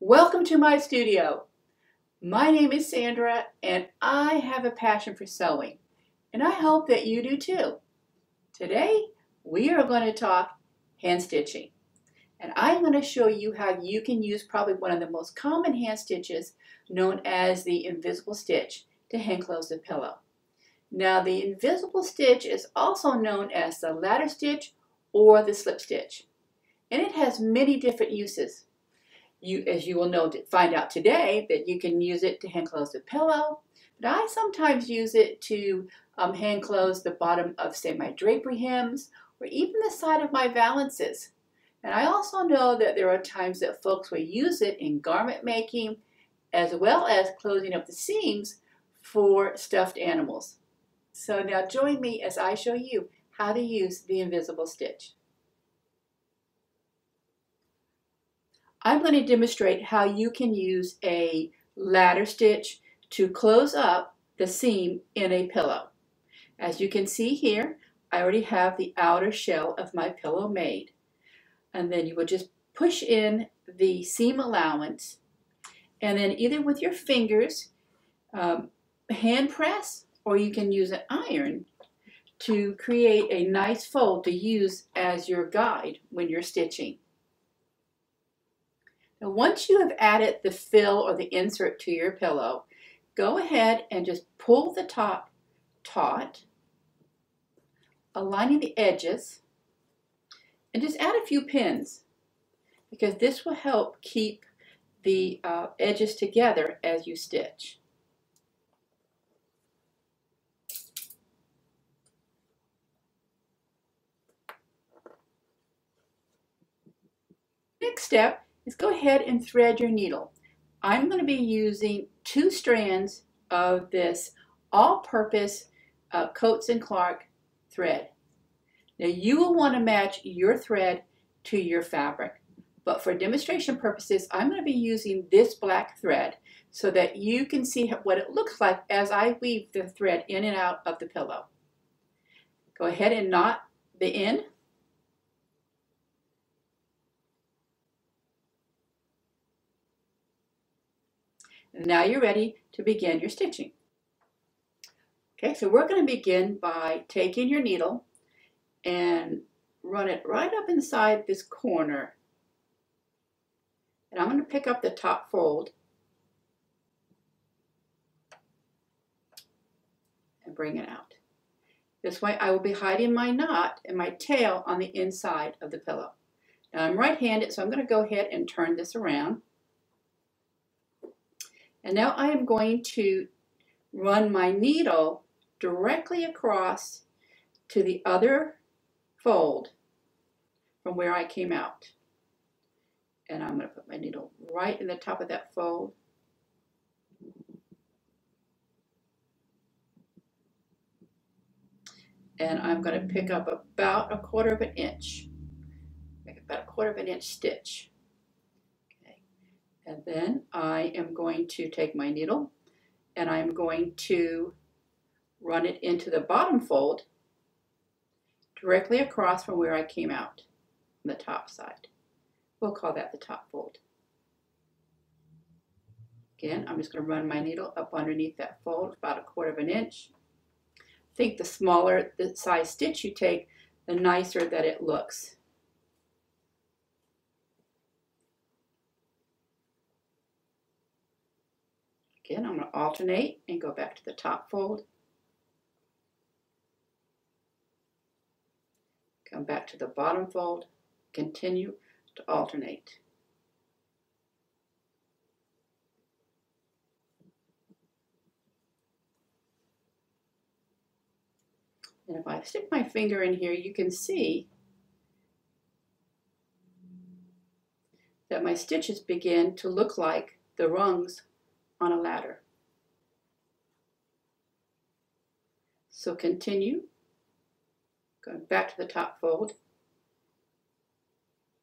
Welcome to my studio. My name is Sandra and I have a passion for sewing, and I hope that you do too. Today we are going to talk hand stitching, and I'm going to show you how you can use probably one of the most common hand stitches known as the invisible stitch to hand close the pillow. Now the invisible stitch is also known as the ladder stitch or the slip stitch, and it has many different uses. As you will find out today, that you can use it to hand close the pillow, but I sometimes use it to hand close the bottom of, say, my drapery hems, or even the side of my valances. And I also know that there are times that folks will use it in garment making, as well as closing up the seams for stuffed animals. So now join me as I show you how to use the invisible stitch. I'm going to demonstrate how you can use a ladder stitch to close up the seam in a pillow. As you can see here, I already have the outer shell of my pillow made. And then you will just push in the seam allowance, and then either with your fingers, hand press, or you can use an iron to create a nice fold to use as your guide when you're stitching. Now, once you have added the fill or the insert to your pillow, go ahead and just pull the top taut, aligning the edges, and just add a few pins, because this will help keep the edges together as you stitch. Next step is go ahead and thread your needle. I'm going to be using 2 strands of this all-purpose Coats & Clark thread. Now you will want to match your thread to your fabric, but for demonstration purposes I'm going to be using this black thread so that you can see what it looks like as I weave the thread in and out of the pillow. Go ahead and knot the end. Now you're ready to begin your stitching. Okay, so we're going to begin by taking your needle and run it right up inside this corner. And I'm going to pick up the top fold and bring it out. This way I will be hiding my knot and my tail on the inside of the pillow. Now I'm right-handed, so I'm going to go ahead and turn this around. And now I am going to run my needle directly across to the other fold from where I came out. And I'm going to put my needle right in the top of that fold. And I'm going to pick up about 1/4 of an inch. Make about 1/4 of an inch stitch. And then I am going to take my needle and I'm going to run it into the bottom fold directly across from where I came out on the top side. We'll call that the top fold. Again, I'm just going to run my needle up underneath that fold about 1/4 of an inch. I think the smaller the size stitch you take, the nicer that it looks. Again, I'm going to alternate and go back to the top fold. Come back to the bottom fold. Continue to alternate. And if I stick my finger in here, you can see that my stitches begin to look like the rungs on a ladder. So continue, going back to the top fold,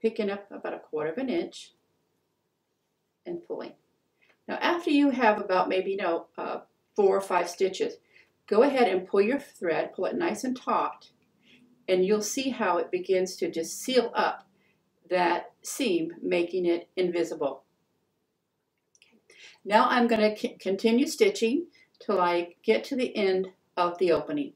picking up about 1/4 of an inch and pulling. Now after you have about maybe 4 or 5 stitches, go ahead and pull your thread, pull it nice and taut, and you'll see how it begins to just seal up that seam, making it invisible. Now I'm going to continue stitching till I get to the end of the opening.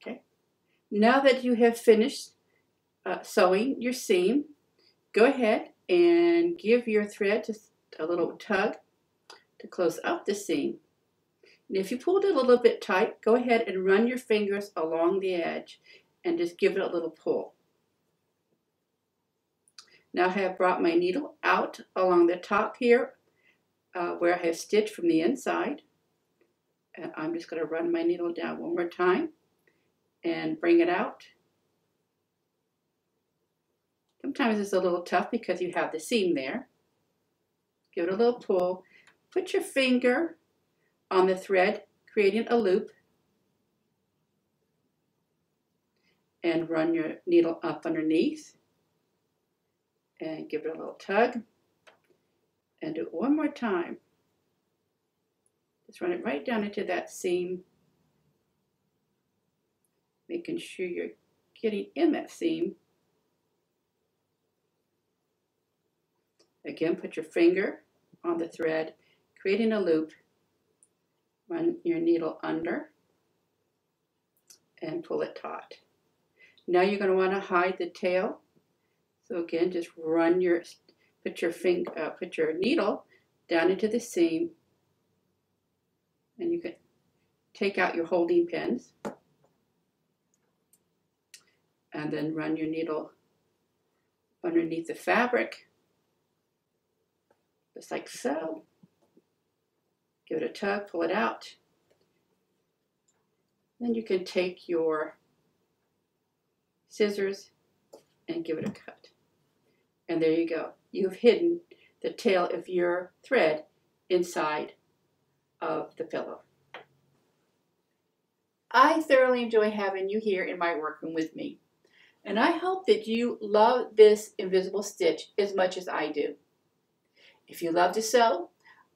Okay. Now that you have finished sewing your seam, go ahead and give your thread just a little tug to close up the seam. And if you pulled it a little bit tight, go ahead and run your fingers along the edge and just give it a little pull. Now I have brought my needle out along the top here where I have stitched from the inside. And I'm just going to run my needle down one more time and bring it out. Sometimes it's a little tough because you have the seam there. Give it a little pull. Put your finger on the thread, creating a loop, and run your needle up underneath and give it a little tug and do it one more time. Just run it right down into that seam, making sure you're getting in that seam. Again, put your finger on the thread, creating a loop, run your needle under, and pull it taut. Now you're going to want to hide the tail. So again, just put your needle down into the seam, and you can take out your holding pins, and then run your needle underneath the fabric, just like so. Give it a tug, pull it out. Then you can take your scissors and give it a cut. And there you go. You've hidden the tail of your thread inside of the pillow. I thoroughly enjoy having you here in my workroom with me. And I hope that you love this invisible stitch as much as I do. If you love to sew,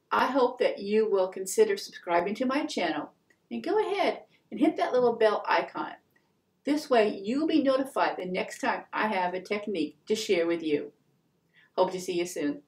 I hope that you will consider subscribing to my channel and go ahead and hit that little bell icon. This way you'll be notified the next time I have a technique to share with you. Hope to see you soon.